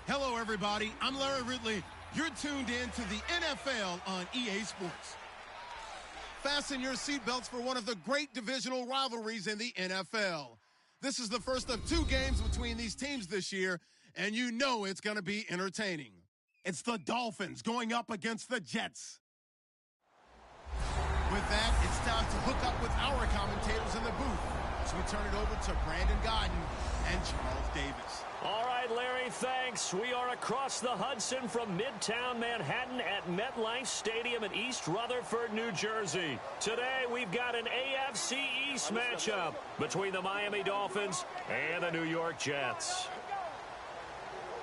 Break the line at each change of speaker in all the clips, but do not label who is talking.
Hello, everybody. I'm Larry Ridley. You're tuned in to the NFL on EA Sports. Fasten your seatbelts for one of the great divisional rivalries in the NFL. This is the first of 2 games between these teams this year, and you know it's going to be entertaining. It's the Dolphins going up against the Jets. With that, it's time to hook up with our commentators in the booth. So we turn it over to Brandon Gaudin and Charles Davis.
All right, Larry, thanks. We are across the Hudson from Midtown Manhattan at MetLife Stadium in East Rutherford, New Jersey. Today, we've got an AFC East matchup between the Miami Dolphins and the New York Jets.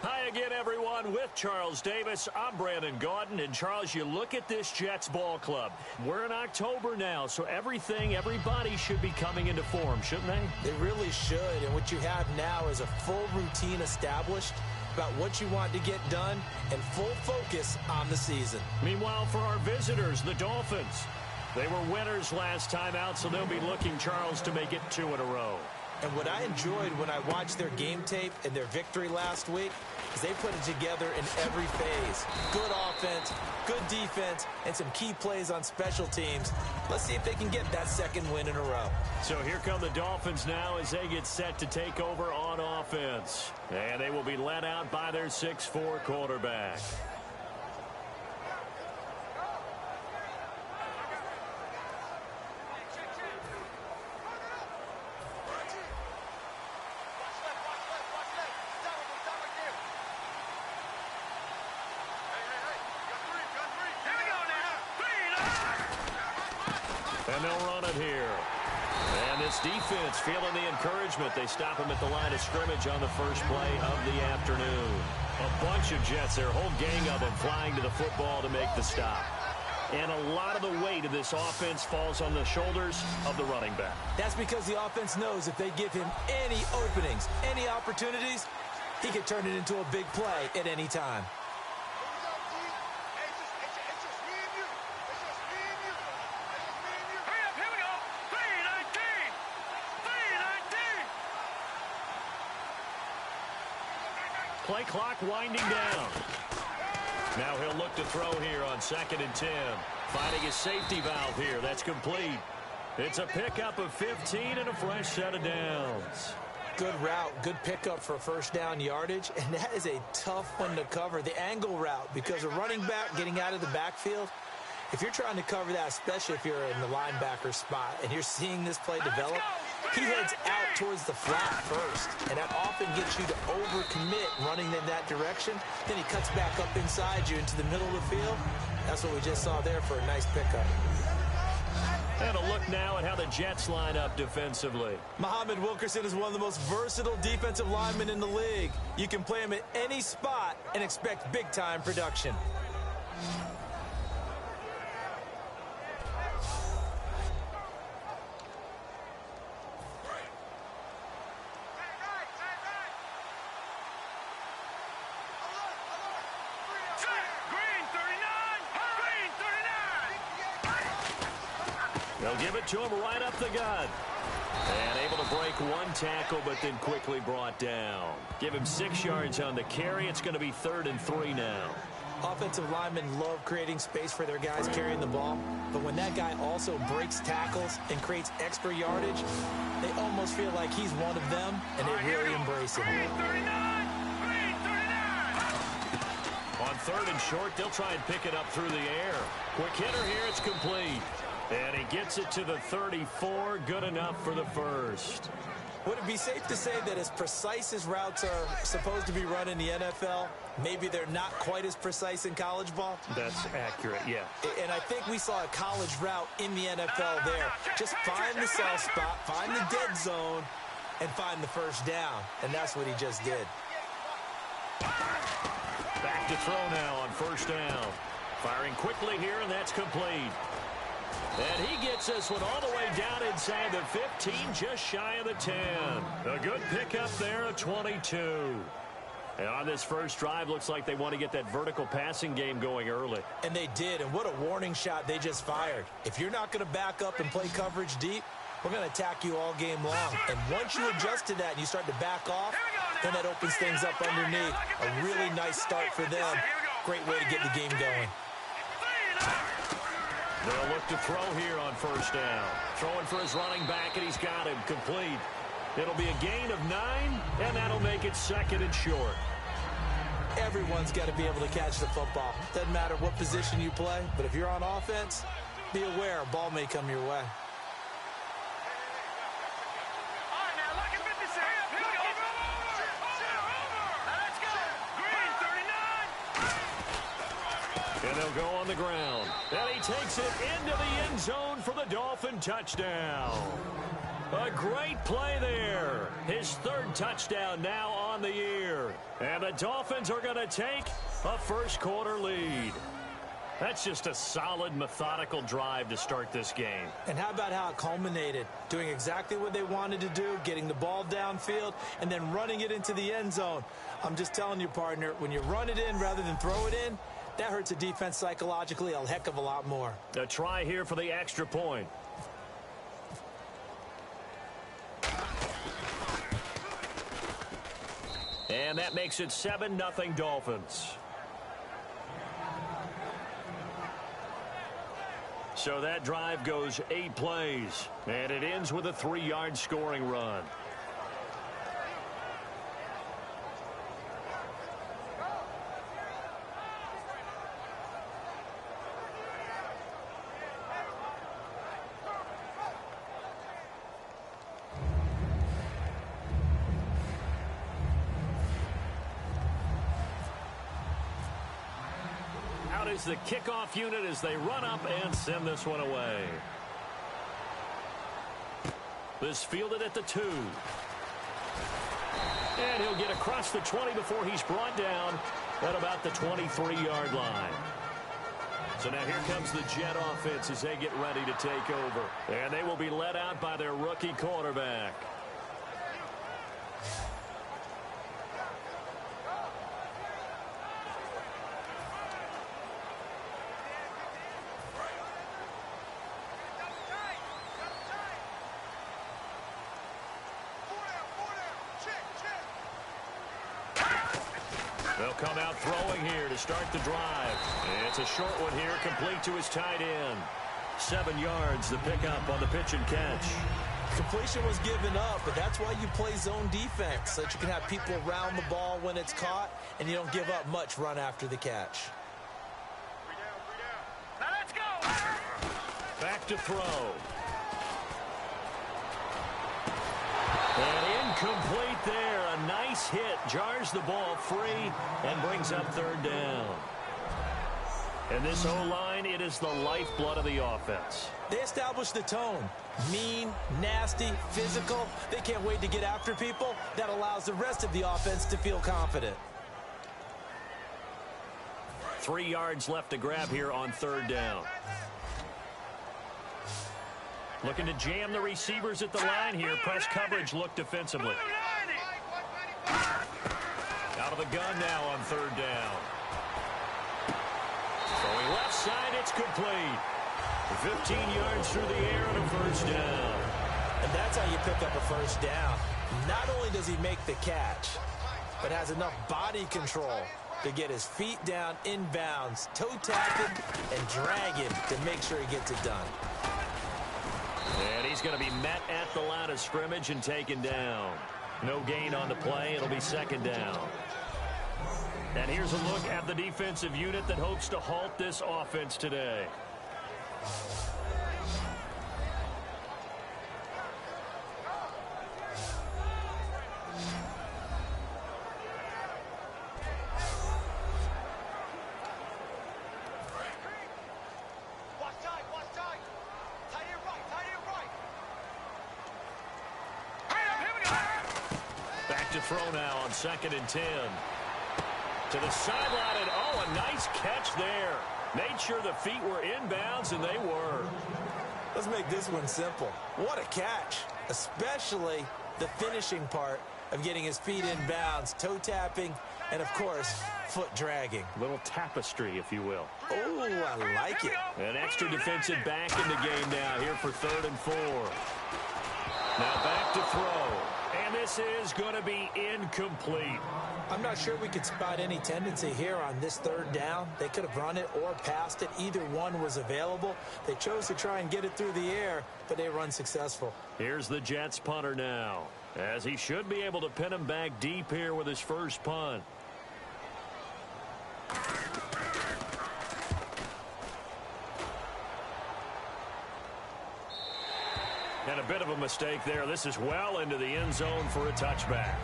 Hi again, everyone. With Charles Davis, I'm Brandon Gaudin. And, Charles, you look at this Jets ball club. We're in October now, so everybody should be coming into form, shouldn't they?
They really should. And what you have now is a full routine established about what you want to get done and full focus on the season.
Meanwhile, for our visitors, the Dolphins, they were winners last time out, so they'll be looking, Charles, to make it 2 in a row.
And what I enjoyed when I watched their game tape and their victory last week is they put it together in every phase. Good offense, good defense, and some key plays on special teams. Let's see if they can get that 2nd win in a row.
So here come the Dolphins now as they get set to take over on offense. And they will be led out by their 6'4" quarterback. And they'll run it here. And this defense feeling the encouragement. They stop him at the line of scrimmage on the first play of the afternoon. A bunch of Jets, their whole gang of them flying to the football to make the stop. And a lot of the weight of this offense falls on the shoulders of the running back.
That's because the offense knows if they give him any openings, any opportunities, he can turn it into a big play at any time.
play clock winding down. Now he'll look to throw here on 2nd and 10. Finding his safety valve here. That's complete. It's a pickup of 15 and a fresh set of downs.
Good route, good pickup for first down yardage, and that is a tough one to cover, the angle route, because a running back getting out of the backfield, if you're trying to cover that, especially if you're in the linebacker spot and you're seeing this play develop, he heads out towards the flat first, and that often gets you to overcommit running in that direction. Then he cuts back up inside you into the middle of the field. That's what we just saw there for a nice pickup.
And a look now at how the Jets line up defensively.
Muhammad Wilkerson is one of the most versatile defensive linemen in the league. You can play him at any spot and expect big-time production.
They'll give it to him right up the gut. And able to break one tackle, but then quickly brought down. Give him 6 yards on the carry. It's going to be 3rd and 3 now.
Offensive linemen love creating space for their guys carrying the ball. But when that guy also breaks tackles and creates extra yardage, they almost feel like he's one of them, and they really embrace him.
On 3rd and short, they'll try and pick it up through the air. Quick hitter here. It's complete. And he gets it to the 34. Good enough for the first.
Would it be safe to say that as precise as routes are supposed to be run in the NFL, maybe they're not quite as precise in college ball?
That's accurate, yeah.
And I think we saw a college route in the NFL there. Just find the soft spot, find the dead zone, and find the first down. And that's what he just did.
Back to throw now on 1st down. Firing quickly here, and that's complete. And he gets this one all the way down inside the 15, just shy of the 10. A good pickup there, a 22. And on this first drive, looks like they want to get that vertical passing game going early.
And they did, and what a warning shot they just fired. If you're not going to back up and play coverage deep, we're going to attack you all game long. And once you adjust to that and you start to back off, then that opens things up underneath. A really nice start for them. Great way to get the game going.
They'll look to throw here on 1st down. Throwing for his running back, and he's got him complete. It'll be a gain of 9, and that'll make it 2nd and short.
Everyone's got to be able to catch the football. Doesn't matter what position you play, but if you're on offense, be aware a ball may come your way. And they'll go on the ground. And he takes it into the end zone for the Dolphin touchdown. A great play there. His 3rd touchdown now on the year. And the Dolphins are going to take a first-quarter lead. That's just a solid, methodical drive to start this game. And how about how it culminated? Doing exactly what they wanted to do, getting the ball downfield, and then running it into the end zone. I'm just telling you, partner, when you run it in rather than throw it in, that hurts a defense psychologically a heck of a lot more. A try here for the extra point. And that makes it 7-0 Dolphins. So that drive goes 8 plays, and it ends with a 3-yard scoring run. Is the kickoff unit as they run up and send this one away. This fielded at the 2. And he'll get across the 20 before he's brought down at about the 23-yard line. So now here comes the Jet offense as they get ready to take over. And they will be led out by their rookie quarterback.
They'll come out throwing here to start the drive. It's a short one here, complete to his tight end. 7 yards, the pickup on the pitch and catch.
Completion was given up, but that's why you play zone defense, so that you can have people around the ball when it's caught, and you don't give up much run after the catch.
Now let's go. Back to throw. And incomplete there. A nice hit. Jars the ball free and brings up third down. And this O-line, it is the lifeblood of the offense.
They established the tone. Mean, nasty, physical. They can't wait to get after people. That allows the rest of the offense to feel confident.
3 yards left to grab here on third down. Looking to jam the receivers at the line here. Press coverage look defensively. Out of the gun now on third down. Throwing left side, it's complete. 15 yards through the air and a first down.
And that's how you pick up a first down. Not only does he make the catch, but has enough body control to get his feet down inbounds, toe tapping, and dragging to make sure he gets it done.
And he's going to be met at the line of scrimmage and taken down. No gain on the play. It'll be second down. And here's a look at the defensive unit that hopes to halt this offense today. To throw now on 2nd and 10. To the sideline, and oh, a nice catch there. Made sure the feet were inbounds, and they were.
Let's make this one simple. What a catch, especially the finishing part of getting his feet inbounds, toe tapping, and of course, foot dragging.
Little tapestry, if you will.
Oh, I like it.
An extra defensive back in the game now here for 3rd and 4. Now back to throw. And this is going to be incomplete.
I'm not sure we could spot any tendency here on this third down. They could have run it or passed it. Either one was available. They chose to try and get it through the air, but they were unsuccessful.
Here's the Jets punter now, as he should be able to pin him back deep here with his first punt. And a bit of a mistake there. This is well into the end zone for a touchback.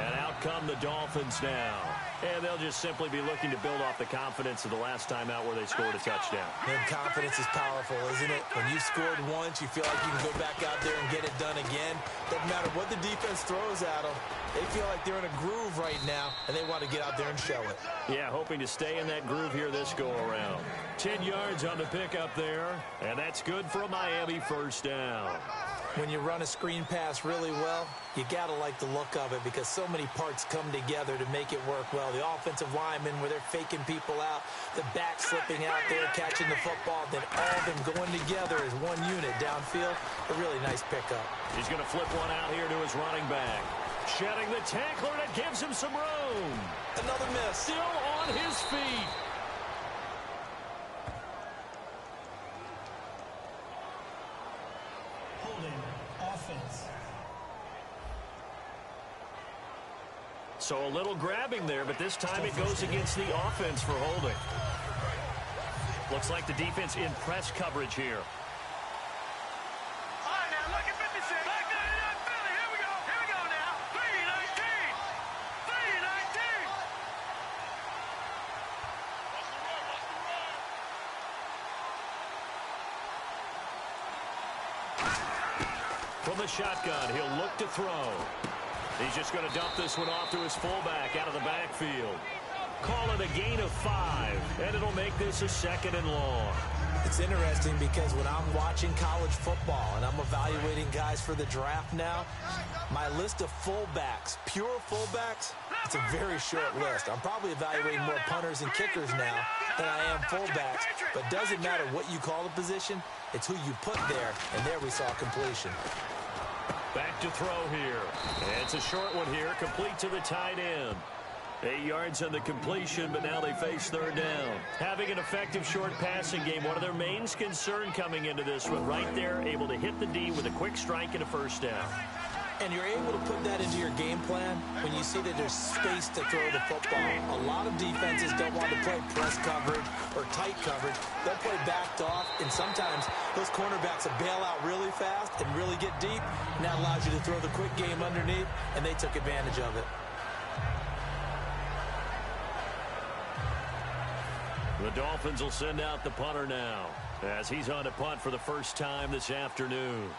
And out come the Dolphins now. And they'll just simply be looking to build off the confidence of the last time out where they scored a touchdown.
And confidence is powerful, isn't it? When you've scored once, you feel like you can go back out there and get it done again. Doesn't matter what the defense throws at them. They feel like they're in a groove right now, and they want to get out there and show it.
Yeah, hoping to stay in that groove here this go-around. 10 yards on the pickup there, and that's good for a Miami first down.
When you run a screen pass really well, you got to like the look of it because so many parts come together to make it work well. The offensive linemen where they're faking people out, the back slipping out there, catching the football, then all of them going together as one unit downfield. A really nice pickup.
He's going to flip one out here to his running back. Shedding the tackler, and it gives him some room.
Another miss.
Still on his feet.
Offense.
So a little grabbing there, but this time it goes against the offense for holding. Looks like the defense in press coverage here.
All right, now look at 56. Here we go. Here we go now. 319. 319.
From the shotgun, he'll look to throw. He's just going to dump this one off to his fullback out of the backfield. Call it a gain of 5, and it'll make this a 2nd and long.
It's interesting because when I'm watching college football and I'm evaluating guys for the draft now, my list of fullbacks, pure fullbacks, it's a very short list. I'm probably evaluating more punters and kickers now than I am fullbacks, but it doesn't matter what you call the position, it's who you put there, and there we saw completion.
Back to throw here. And it's a short one here, complete to the tight end. 8 yards on the completion, but now they face third down. Having an effective short passing game, one of their main concern coming into this one, right there, able to hit the D with a quick strike and a first down.
And you're able to put that into your game plan when you see that there's space to throw the football. A lot of defenses don't want to play press coverage or tight coverage. They'll play backed off, and sometimes those cornerbacks will bail out really fast and really get deep, and that allows you to throw the quick game underneath, and they took advantage of it.
The Dolphins will send out the punter now as he's on to punt for the first time this afternoon.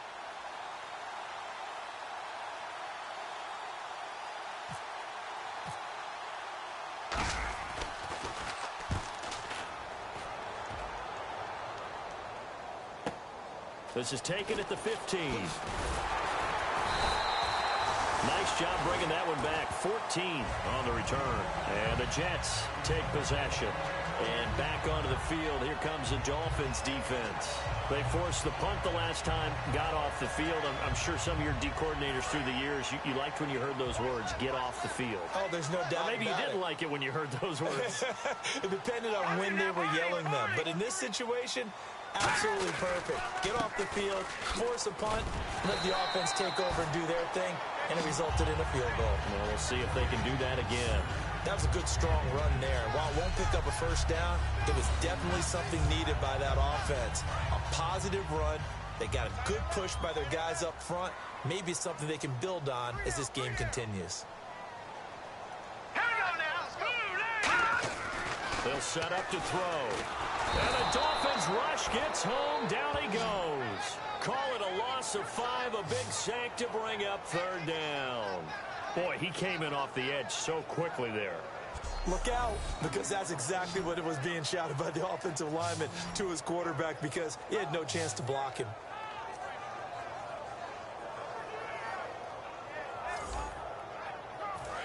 This is taken at the 15. Nice job bringing that one back. 14 on the return. And the Jets take possession. And back onto the field, here comes the Dolphins defense. They forced the punt the last time, got off the field. I'm sure some of your D coordinators through the years, you liked when you heard those words, get off the field.
Oh, there's no doubt.
Or maybe you didn't like it when you heard those words.
It depended on when they were yelling them. But in this situation, absolutely perfect. Get off the field, force a punt, let the offense take over and do their thing, and it resulted in a field goal.
Well, we'll see if they can do that again.
That was a good, strong run there. While it won't pick up a first down, it was definitely something needed by that offense. A positive run. They got a good push by their guys up front. Maybe something they can build on as this game continues.
Here we go now.
They'll set up to throw. And the Dolphins rush gets home. Down he goes. Call it a loss of 5, a big sack to bring up third down. Boy, he came in off the edge so quickly there.
Look out, because that's exactly what it was being shouted by the offensive lineman to his quarterback, because he had no chance to block him.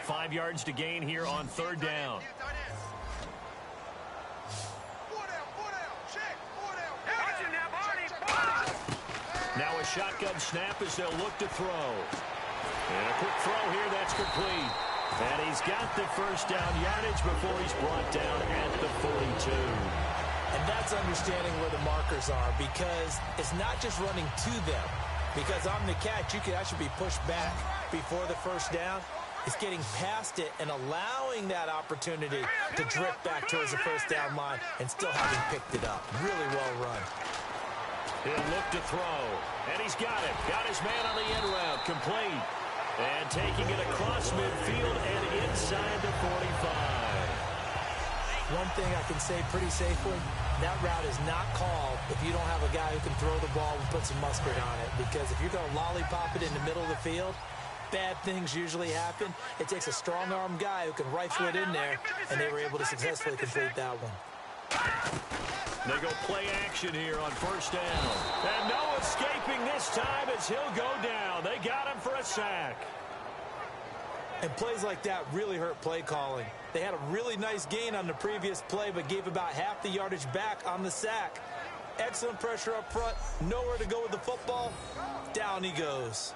Five yards to gain here on third down. Now a shotgun snap as they'll look to throw. And a quick throw here, that's complete. And he's got the first down yardage before he's brought down at the 42.
And that's understanding where the markers are, because it's not just running to them. Because on the catch, you could actually be pushed back before the first down. It's getting past it and allowing that opportunity to drift back towards the first down line and still having picked it up. Really well run.
He'll look to throw. And he's got it. Got his man on the end route. Complete. And taking it across midfield and inside the 45.
One thing I can say pretty safely, that route is not called if you don't have a guy who can throw the ball and put some mustard on it. Because if you're going to lollipop it in the middle of the field, bad things usually happen. It takes a strong-armed guy who can rifle it in there, and they were able to successfully complete that one.
They go play action here on first down. And no escaping this time as he'll go down. They got him for a sack.
And plays like that really hurt play calling. They had a really nice gain on the previous play, but gave about half the yardage back on the sack. Excellent pressure up front. Nowhere to go with the football. Down he goes.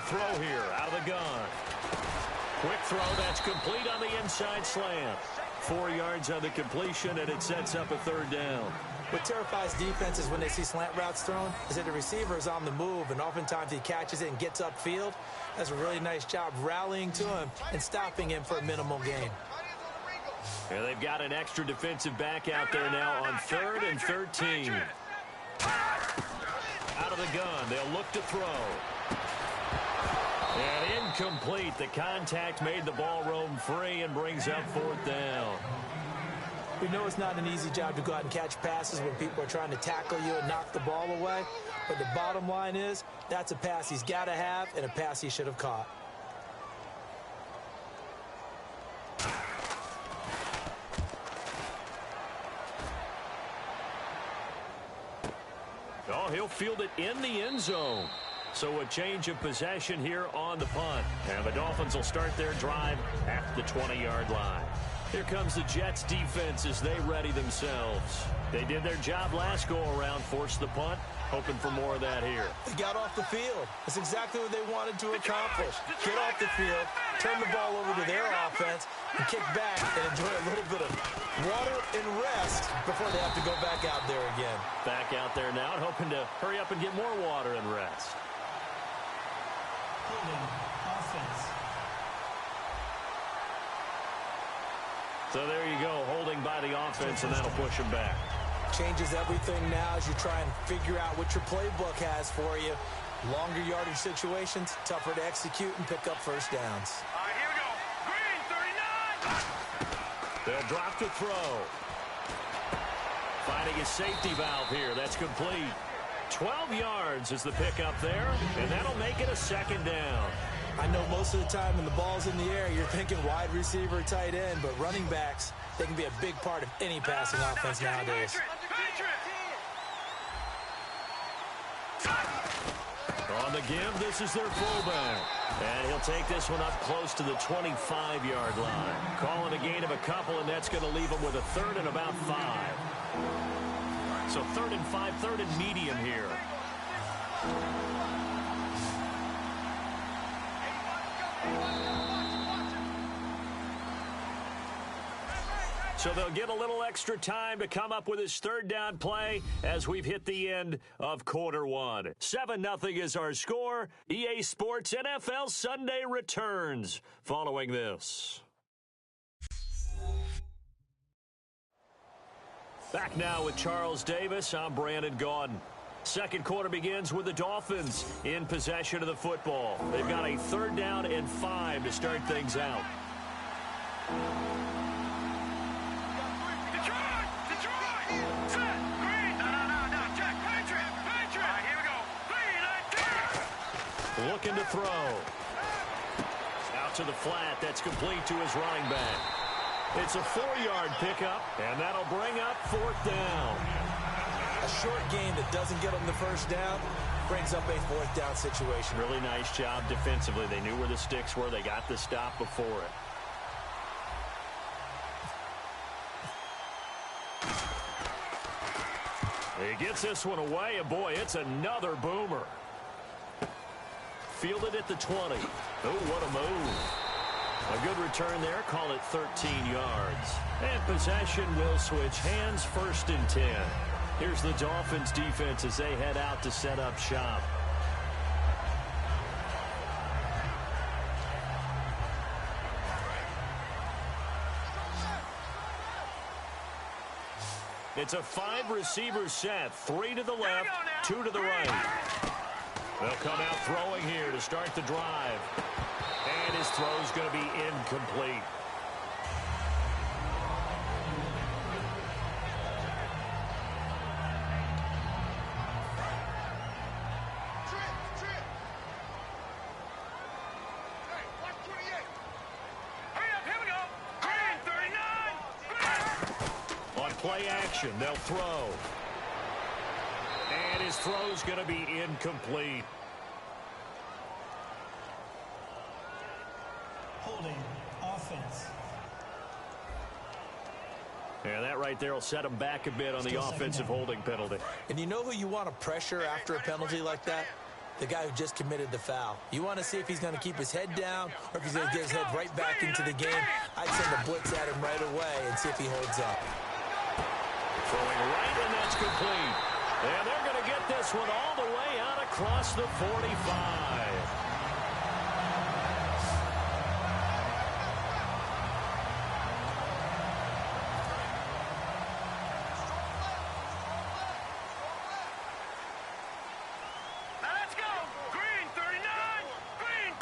Throw here out of the gun. Quick throw, that's complete on the inside slant. 4 yards on the completion, and it sets up a third down.
What terrifies defenses when they see slant routes thrown is that the receiver is on the move, and oftentimes he catches it and gets upfield. That's a really nice job rallying to him and stopping him for a minimal gain.
Yeah, they've got an extra defensive back out there now on 3rd and 13. Out of the gun, they'll look to throw. And incomplete. The contact made the ball roam free and brings up 4th down.
We know it's not an easy job to go out and catch passes when people are trying to tackle you and knock the ball away. But the bottom line is, that's a pass he's got to have and a pass he should have caught.
Oh, he'll field it in the end zone. So a change of possession here on the punt. And the Dolphins will start their drive at the 20-yard line. Here comes the Jets defense as they ready themselves. They did their job last go-around, forced the punt, hoping for more of that here.
They got off the field. That's exactly what they wanted to accomplish. Get off the field, turn the ball over to their offense, and kick back and enjoy a little bit of water and rest before they have to go back out there again.
Back out there now and hoping to hurry up and get more water and rest.
Offense.
So there you go, holding by the offense, and that'll push them back.
Changes everything now as you try and figure out what your playbook has for you. Longer yardage situations, tougher to execute and pick up first downs.
All right, here we go. Green, 39.
They'll drop to throw. Finding a safety valve here. That's complete. 12 yards is the pickup there, and that'll make it a second down.
I know most of the time when the ball's in the air, you're thinking wide receiver, tight end, but running backs, they can be a big part of any passing offense nowadays.
On the give, this is their fullback. And he'll take this one up close to the 25-yard line. Calling a gain of a couple, and that's going to leave him with a third and about 5. So 3rd and 5, 3rd and medium here. So they'll get a little extra time to come up with his third down play as we've hit the end of quarter one. 7-0 is our score. EA Sports NFL Sunday returns following this. Back now with Charles Davis. I'm Brandon Gaudin. Second quarter begins with the Dolphins in possession of the football. They've got a 3rd down and 5 to start things out. Looking to throw. Out to the flat. That's complete to his running back. It's a 4-yard pickup, and that'll bring up 4th down.
A short game that doesn't get them the first down brings up a 4th down situation.
Really nice job defensively. They knew where the sticks were. They got the stop before it. He gets this one away, and boy, it's another boomer. Fielded at the 20. Oh, what a move. A good return there. Call it 13 yards. And possession will switch hands, 1st and 10. Here's the Dolphins defense as they head out to set up shop. It's a 5-receiver set. 3 to the left, 2 to the right. They'll come out throwing here to start the drive. And his throw's going to be incomplete. Play action. They'll throw. And his throw's going to be incomplete.
Holding offense.
Yeah, that right there will set him back a bit on the offensive holding penalty.
And you know who you want to pressure after a penalty like that? The guy who just committed the foul. You want to see if he's going to keep his head down or if he's going to get his head right back into the game. I'd send a blitz at him right away and see if he holds up.
Throwing right, and that's complete. And they're going to get this one all the way out across the 45.
Let's go. Green, 39. Green.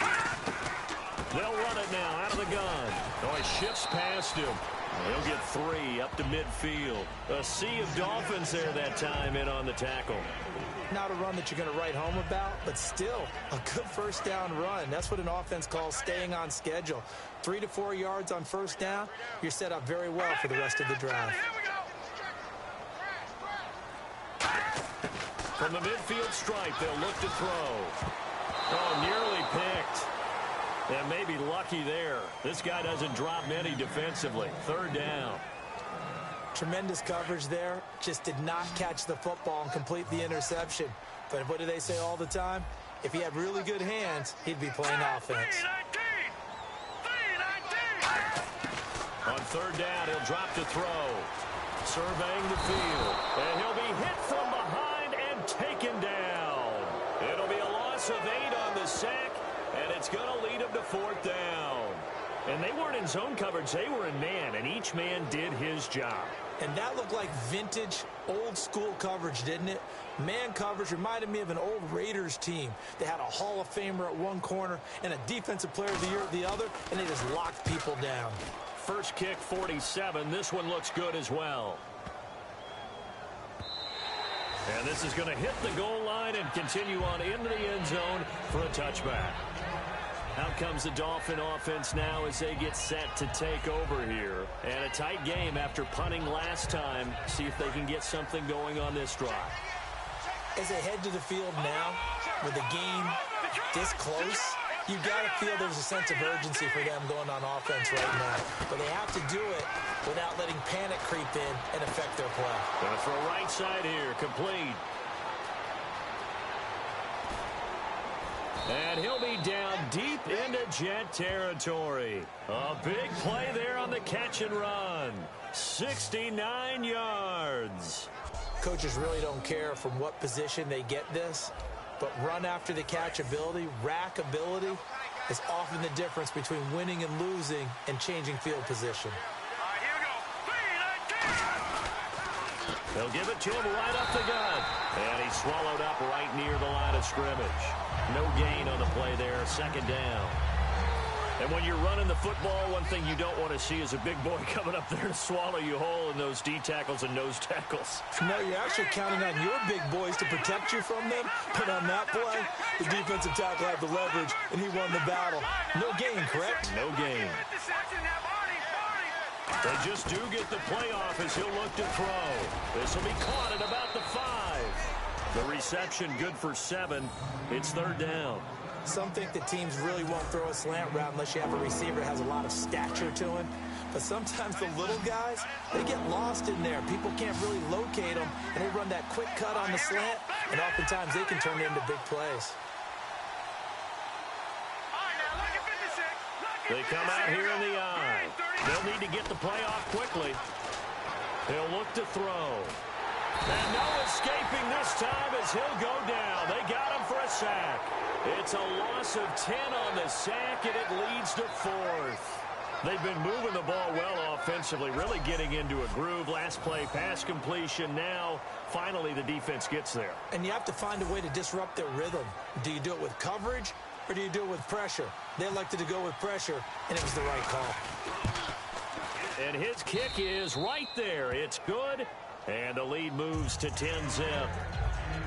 They'll run it now out of the gun. Oh, he shifts past him. He'll get 3 up to midfield. A sea of Dolphins there that time in on the tackle.
Not a run that you're going to write home about, but still a good first down run. That's what an offense calls staying on schedule. 3 to 4 yards on first down, you're set up very well for the rest of the drive.
From the midfield stripe, they'll look to throw. Oh, nearly picked. And maybe lucky there. This guy doesn't drop many defensively. Third down.
Tremendous coverage there. Just did not catch the football and complete the interception. But what do they say all the time? If he had really good hands, he'd be playing offense.
On third down, he'll drop to throw. Surveying the field. And he'll be hit from behind and taken down. It'll be a loss of 8 on the sack, and it's going to lead him to fourth down. And they weren't in zone coverage. They were in man, and each man did his job.
And that looked like vintage, old-school coverage, didn't it? Man coverage reminded me of an old Raiders team. They had a Hall of Famer at one corner and a Defensive Player of the Year at the other, and they just locked people down.
First kick, 47. This one looks good as well. And this is going to hit the goal line and continue on into the end zone for a touchback. Out comes the Dolphin offense now as they get set to take over here. And a tight game after punting last time. See if they can get something going on this drive.
As they head to the field now, with the game this close, you've got to feel there's a sense of urgency for them going on offense right now. But they have to do it without letting panic creep in and affect their play.
Going to throw right side here, complete. And he'll be down deep into Jet territory. A big play there on the catch and run. 69 yards.
Coaches really don't care from what position they get this, but run after the catch ability, rack ability, is often the difference between winning and losing and changing field position.
All right, here we go.
They'll give it to him right up the gut. And he's swallowed up right near the line of scrimmage. No gain on the play there, second down. And when you're running the football, one thing you don't want to see is a big boy coming up there to swallow you whole in those D tackles and nose tackles.
No, you're actually counting on your big boys to protect you from them. But on that play, the defensive tackle had the leverage, and he won the battle. No gain, correct?
No gain. They just do get the play off as he'll look to throw. This will be caught at about the 5. The reception good for 7. It's third down.
Some think the teams really won't throw a slant route unless you have a receiver that has a lot of stature to him. But sometimes the little guys, they get lost in there. People can't really locate them, and they run that quick cut on the slant, and oftentimes they can turn it into big plays.
They come out here in the eye. They'll need to get the play off quickly. He'll look to throw. And no escaping this time as he'll go down. They got him for a sack. It's a loss of 10 on the sack, and it leads to 4th. They've been moving the ball well offensively, really getting into a groove. Last play, pass completion. Now, finally, the defense gets there.
And you have to find a way to disrupt their rhythm. Do you do it with coverage, or do you do it with pressure? They elected to go with pressure, and it was the right call.
And his kick is right there. It's good. And the lead moves to 10-zip.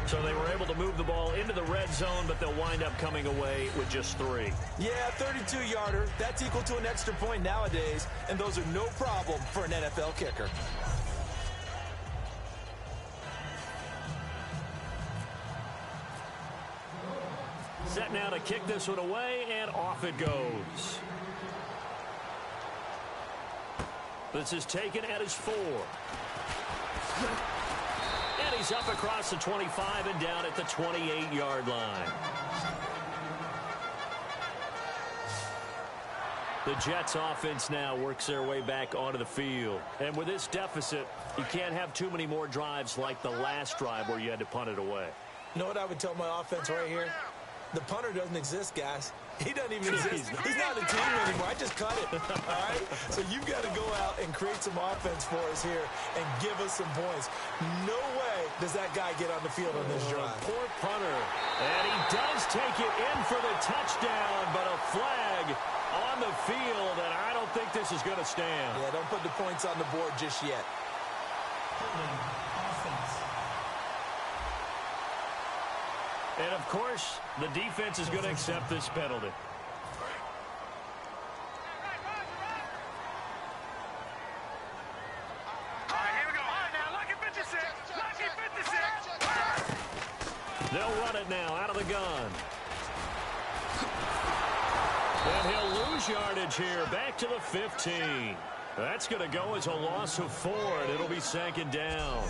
So they were able to move the ball into the red zone, but they'll wind up coming away with just 3.
Yeah, 32-yarder. That's equal to an extra point nowadays, and those are no problem for an NFL kicker.
Set now to kick this one away, and off it goes. This is taken at his 4. And he's up across the 25 and down at the 28-yard line. The Jets offense now works their way back onto the field. And with this deficit, you can't have too many more drives like the last drive where you had to punt it away.
You know what I would tell my offense right here? The punter doesn't exist, guys. He doesn't even exist. He's not a team anymore. I just cut it, all right? So you've got to go out and create some offense for us here and give us some points. No way does that guy get on the field on this drive.
Poor punter. And he does take it in for the touchdown, but a flag on the field, and I don't think this is going to stand.
Yeah, don't put the points on the board just yet.
Offense.
And, of course, the defense is going to accept this penalty. They'll run it now out of the gun. And he'll lose yardage here, back to the 15. That's going to go as a loss of 4, and it'll be 2nd down.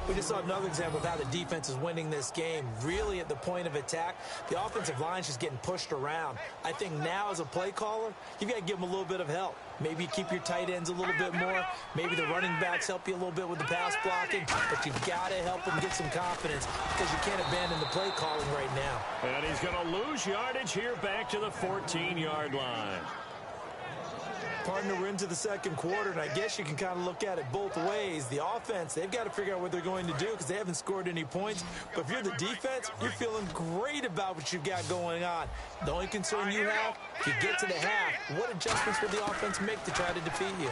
We just saw another example of how the defense is winning this game. Really at the point of attack, the offensive line's just getting pushed around. I think now as a play caller, you got to give them a little bit of help. Maybe keep your tight ends a little bit more. Maybe the running backs help you a little bit with the pass blocking. But you got to help them get some confidence because you can't abandon the play calling right now.
And he's going to lose yardage here back to the 14-yard line.
Partner, we're into the second quarter, and I guess you can kind of look at it both ways. The offense, they've got to figure out what they're going to do because they haven't scored any points. But if you're the defense, you're feeling great about what you've got going on. The only concern you have, if you get to the half, what adjustments will the offense make to try to defeat you?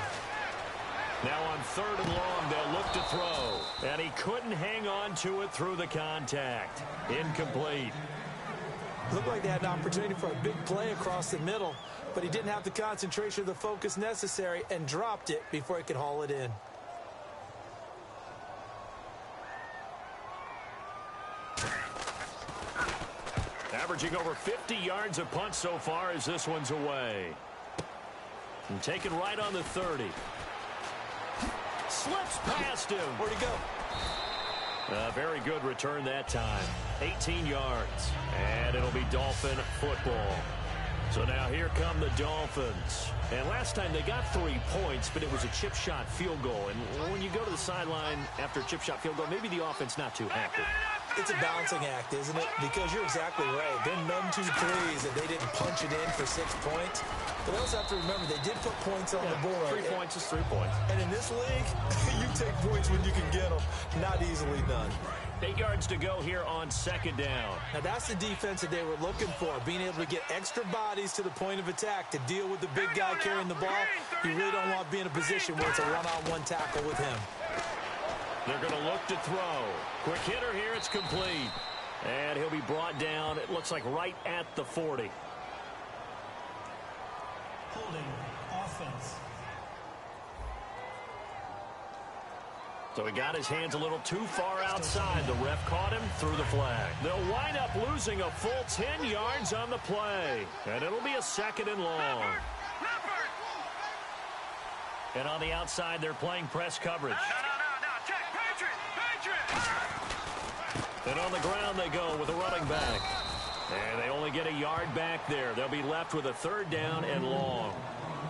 Now on 3rd and long, they'll look to throw. And he couldn't hang on to it through the contact. Incomplete.
Looked like they had an opportunity for a big play across the middle, but he didn't have the concentration or the focus necessary and dropped it before he could haul it in.
Averaging over 50 yards a punt so far as this one's away. And taken right on the 30. Slips past him.
Where'd he go?
A very good return that time. 18 yards. And it'll be Dolphin football. So now here come the Dolphins. And last time they got 3 points, but it was a chip shot field goal. And when you go to the sideline after a chip shot field goal, maybe the offense not too happy.
It's a balancing act, isn't it? Because you're exactly right. They're none too pleased that they didn't punch it in for 6 points. But they also have to remember they did put points on the board.
3 points is 3 points.
And in this league, you take points when you can get them. Not easily done.
8 yards to go here on 2nd down.
Now that's the defense that they were looking for, being able to get extra bodies to the point of attack to deal with the big guy carrying the ball. You really don't want to be in a position where it's a one-on-one tackle with him.
They're going to look to throw. Quick hitter here, it's complete. And he'll be brought down, it looks like right at the 40.
Holding offense.
So he got his hands a little too far outside. The ref caught him, threw the flag. They'll wind up losing a full 10 yards on the play. And it'll be a 2nd and long. And on the outside, they're playing press coverage.
No. Check. Patriot.
And on the ground they go with a running back. And they only get a yard back there. They'll be left with a 3rd down and long.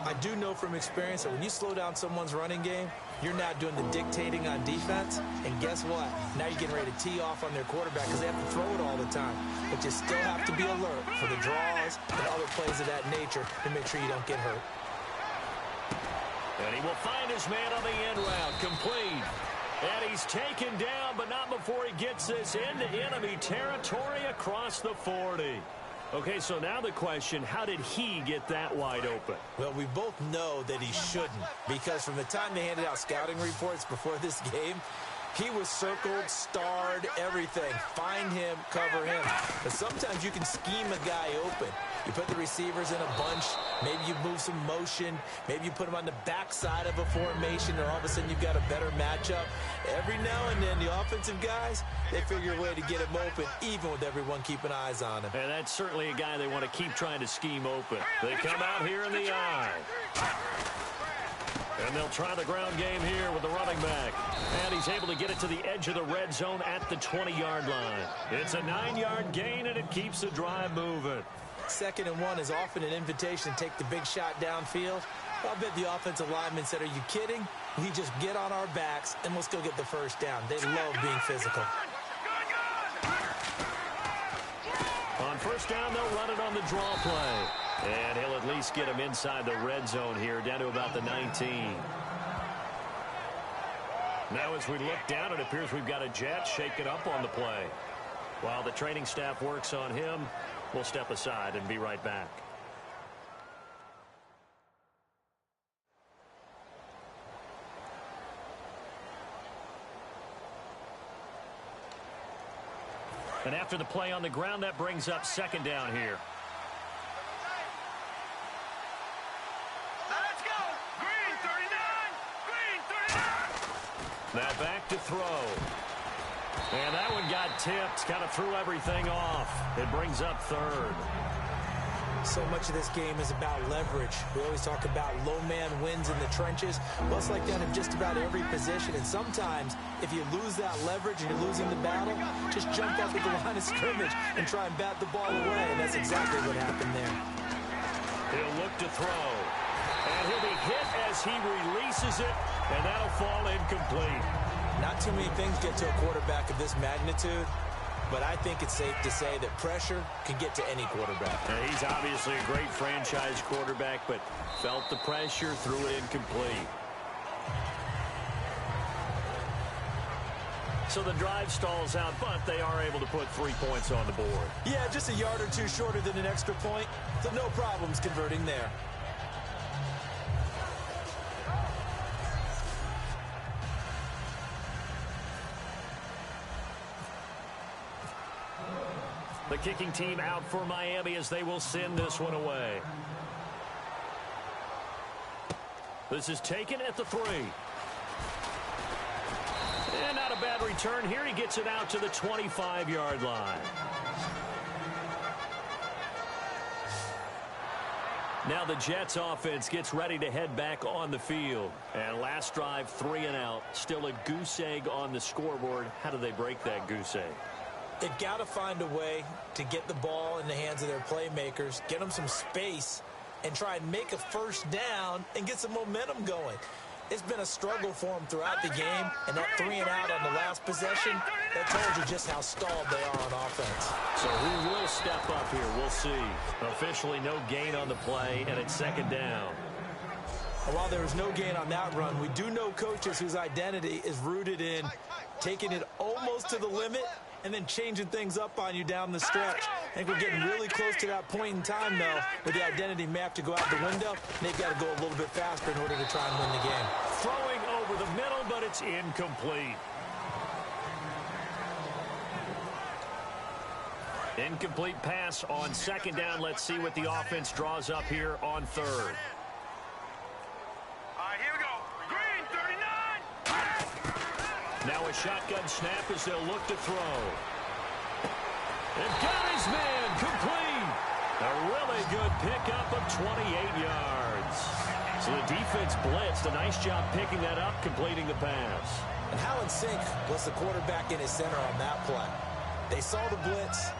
I do know from experience that when you slow down someone's running game, you're not doing the dictating on defense. And guess what? Now you're getting ready to tee off on their quarterback because they have to throw it all the time. But you still have to be alert for the draws and other plays of that nature to make sure you don't get hurt.
And he will find his man on the end route. Complete. And he's taken down, but not before he gets this into enemy territory across the 40. Okay, so now the question, how did he get that wide open?
Well, we both know that he shouldn't, because from the time they handed out scouting reports before this game, he was circled, starred, everything. Find him, cover him. But sometimes you can scheme a guy open. You put the receivers in a bunch. Maybe you move some motion. Maybe you put them on the backside of a formation, or all of a sudden you've got a better matchup. Every now and then, the offensive guys, they figure a way to get him open, even with everyone keeping eyes on him.
And that's certainly a guy they want to keep trying to scheme open. They come out here in the eye. And they'll try the ground game here with the running back. And he's able to get it to the edge of the red zone at the 20-yard line. It's a 9-yard gain, and it keeps the drive moving.
2nd and 1 is often an invitation to take the big shot downfield. I'll bet the offensive lineman said, are you kidding? We just get on our backs, and let's go get the 1st down. They love being physical.
On 1st down, they'll run it on the draw play. And he'll at least get him inside the red zone here, down to about the 19. Now as we look down, it appears we've got a jet shaken up on the play. While the training staff works on him, we'll step aside and be right back. And after the play on the ground, that brings up 2nd down here.
Let's go. Green 39.
Now back to throw. And that one got tipped, kind of threw everything off. It brings up third.
So much of this game is about leverage. We always talk about low man wins in the trenches. Well, it's like that in just about every position. And sometimes, if you lose that leverage and you're losing the battle, just jump up at the line of scrimmage and try and bat the ball away. And that's exactly what happened there.
He'll look to throw. And he'll be hit as he releases it, and that'll fall incomplete.
Not too many things get to a quarterback of this magnitude, but I think it's safe to say that pressure can get to any quarterback.
And he's obviously a great franchise quarterback, but felt the pressure, threw it incomplete. So the drive stalls out, but they are able to put 3 points on the board.
Yeah, just a yard or two shorter than an extra point, so no problems converting there.
The kicking team out for Miami as they will send this one away. This is taken at the 3. And not a bad return here. He gets it out to the 25-yard line. Now the Jets offense gets ready to head back on the field. And last drive, 3 and out. Still a goose egg on the scoreboard. How do they break that goose egg?
They've got to find a way to get the ball in the hands of their playmakers, get them some space, and try and make a first down and get some momentum going. It's been a struggle for them throughout the game, and that 3 and out on the last possession, that told you just how stalled they are on offense.
So who will step up here? We'll see. Officially no gain on the play, and it's second down.
And while there was no gain on that run, we do know coaches whose identity is rooted in taking it almost to the limit and then changing things up on you down the stretch. I think we're getting really close to that point in time, though, where the identity may have to go out the window. They've got to go a little bit faster in order to try and win the game.
Throwing over the middle, but it's incomplete. Incomplete pass on second down. Let's see what the offense draws up here on third.
All right, here we go. Green, 39.
Now a shotgun snap as they'll look to throw. And got his man complete. A really good pickup of 28 yards. So the defense blitzed. A nice job picking that up, completing the pass.
And how in sync was the quarterback in his center on that play? They saw the blitz,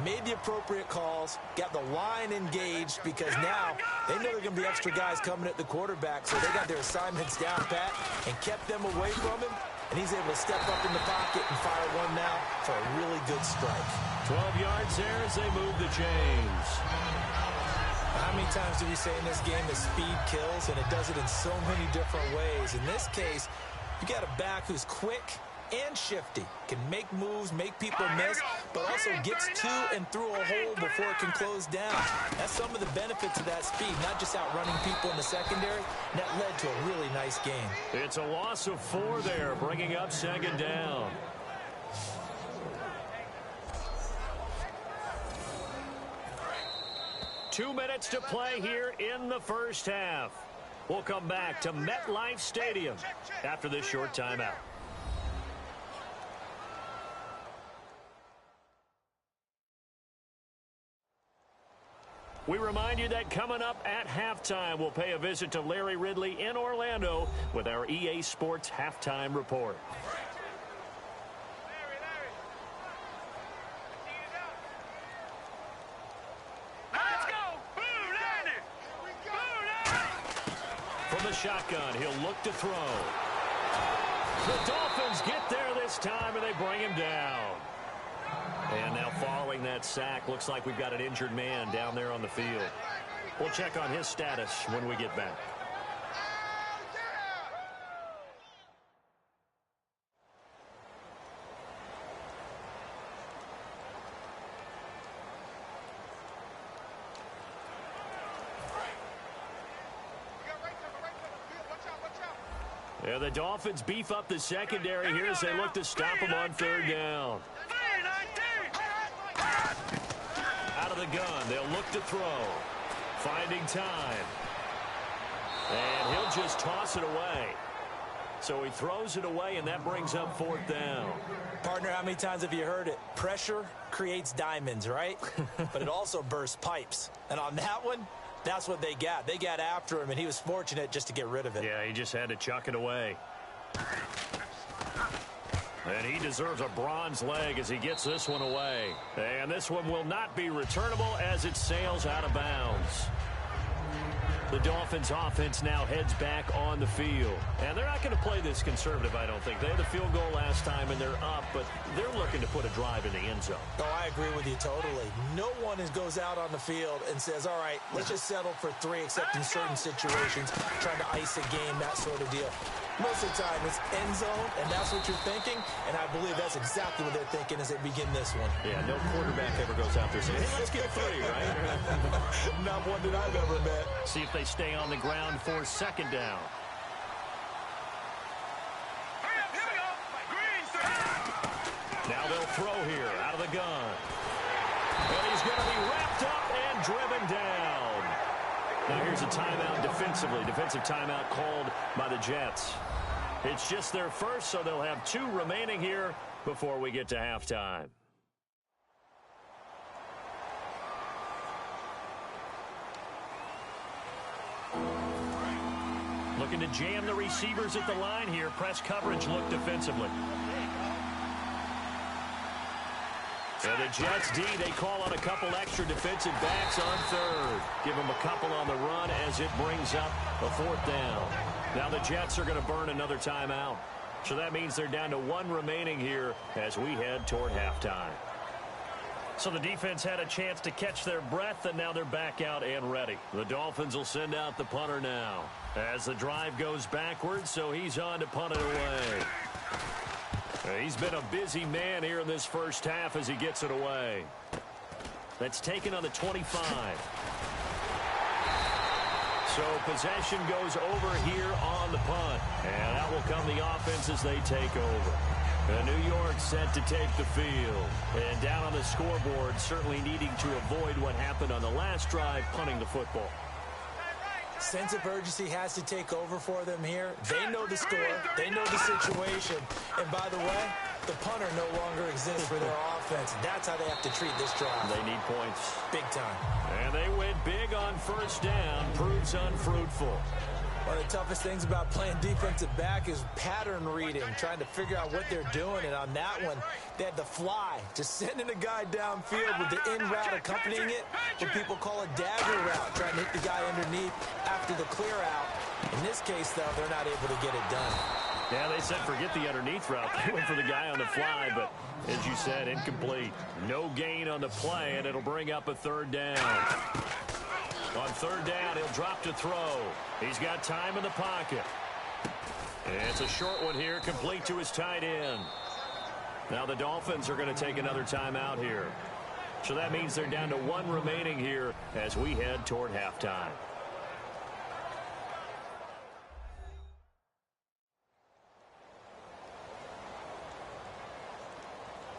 made the appropriate calls, got the line engaged because now they know they're going to be extra guys coming at the quarterback, so they got their assignments down pat and kept them away from him, and he's able to step up in the pocket and fire one now for a really good strike.
12 yards there as they move the chains.
How many times do we say in this game that speed kills, and it does it in so many different ways? In this case, you got a back who's quick and shifty, can make moves, make people miss, but also gets to and through a hole before it can close down. That's some of the benefits of that speed, not just outrunning people in the secondary. That led to a really nice game.
It's a loss of 4 there, bringing up second down. Two minutes to play here in the first half. We'll come back to MetLife Stadium after this short timeout. We remind you that coming up at halftime, we'll pay a visit to Larry Ridley in Orlando with our EA Sports Halftime Report.
Let's go. Boom, Randy. Boom, Randy.
From the shotgun, he'll look to throw. The Dolphins get there this time, and they bring him down. And now following that sack, looks like we've got an injured man down there on the field. We'll check on his status when we get back. Yeah, the Dolphins beef up the secondary here as they look to stop him on third down. Out of the gun, they'll look to throw. Finding time. And he'll just toss it away. So he throws it away, and that brings up 4th down.
Partner, how many times have you heard it? Pressure creates diamonds, right? But it also bursts pipes. And on that one, that's what they got. They got after him, and he was fortunate just to get rid of it.
Yeah, he just had to chuck it away. And he deserves a bronze leg as he gets this one away. And this one will not be returnable as it sails out of bounds. The Dolphins offense now heads back on the field. And they're not going to play this conservative, I don't think. They had the field goal last time, and they're up, but they're looking to put a drive in the end zone.
Oh, I agree with you totally. No one goes out on the field and says, all right, let's just settle for 3, except in certain situations, trying to ice a game, that sort of deal. Most of the time, it's end zone, and that's what you're thinking, and I believe that's exactly what they're thinking as they begin this one.
Yeah, no quarterback ever goes out there saying, hey, let's get 3, right?
Not one that I've ever met.
See if they stay on the ground for 2nd down.
Here we go. Green, sir.
Now they'll throw here out of the gun. And he's going to be wrapped up and driven down. Now here's a timeout defensively. Defensive timeout called by the Jets. It's just their first, so they'll have 2 remaining here before we get to halftime. Looking to jam the receivers at the line here. Press coverage look defensively. And the Jets D, they call on a couple extra defensive backs on 3rd. Give them a couple on the run as it brings up a 4th down. Now the Jets are going to burn another timeout. So that means they're down to 1 remaining here as we head toward halftime. So the defense had a chance to catch their breath, and now they're back out and ready. The Dolphins will send out the punter now as the drive goes backwards, so he's on to punt it away. He's been a busy man here in this first half as he gets it away. That's taken on the 25. So possession goes over here on the punt. And out will come the offense as they take over. And New York set to take the field. And down on the scoreboard, certainly needing to avoid what happened on the last drive, punting the football.
Sense of urgency has to take over for them here. They know the score. They know the situation. And by the way, the punter no longer exists for their offense. That's how they have to treat this drive.
They need points.
Big time.
And they went big on 1st down. Proves unfruitful.
One of the toughest things about playing defensive back is pattern reading, trying to figure out what they're doing. And on that one, they had the fly, just sending a guy downfield with the in route accompanying it, what people call a dagger route, trying to hit the guy underneath after the clear out. In this case, though, they're not able to get it done.
Yeah, they said forget the underneath route. They went for the guy on the fly, but as you said, incomplete. No gain on the play, and it'll bring up a 3rd down. On 3rd down, he'll drop to throw. He's got time in the pocket. And it's a short one here, complete to his tight end. Now the Dolphins are going to take another timeout here. So that means they're down to 1 remaining here as we head toward halftime.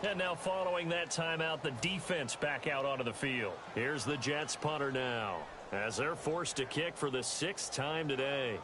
And now following that timeout, the defense back out onto the field. Here's the Jets punter now as they're forced to kick for the 6th time today.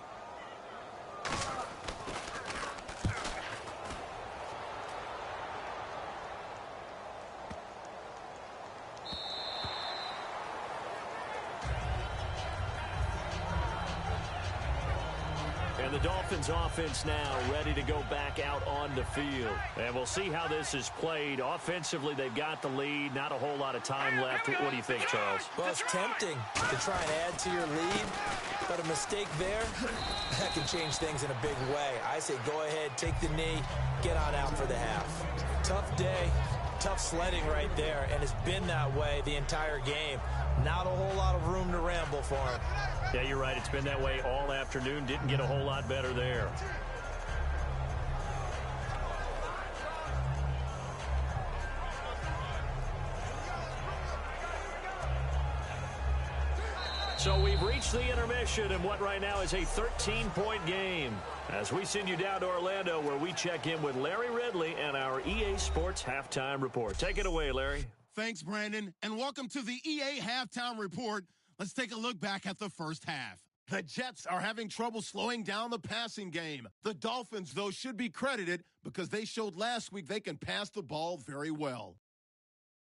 And the Dolphins offense now ready to go back out on the field. And we'll see how this is played. Offensively, they've got the lead. Not a whole lot of time left. What do you think, Charles?
Well, it's tempting to try and add to your lead, but a mistake there, that can change things in a big way. I say go ahead, take the knee, get on out for the half. Tough day, tough sledding right there, and it's been that way the entire game. Not a whole lot of room to ramble for him.
Yeah, you're right. It's been that way all afternoon. Didn't get a whole lot better there. So we've reached the intermission in what right now is a 13-point game. As we send you down to Orlando where we check in with Larry Ridley and our EA Sports Halftime Report. Take it away, Larry.
Thanks, Brandon, and welcome to the EA Halftime Report. Let's take a look back at the first half. The Jets are having trouble slowing down the passing game. The Dolphins, though, should be credited because they showed last week they can pass the ball very well.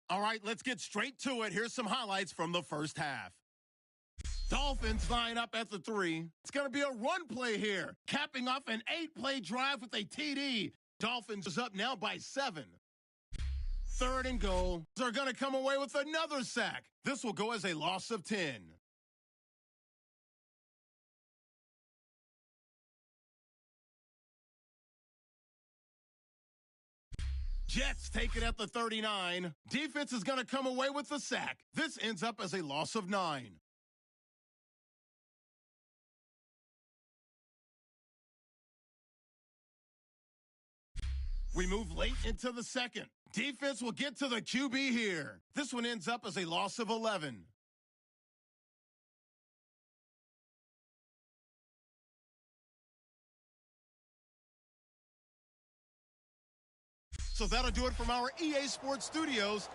All right, let's get straight to it. Here's some highlights from the first half. Dolphins line up at the 3. It's going to be a run play here, capping off an 8-play drive with a TD. Dolphins is up now by 7. 3rd and goal. They're going to come away with another sack. This will go as a loss of 10. Jets take it at the 39. Defense is going to come away with the sack. This ends up as a loss of 9. We move late into the second. Defense will get to the QB here. This one ends up as a loss of 11. So that'll do it from our EA Sports Studios.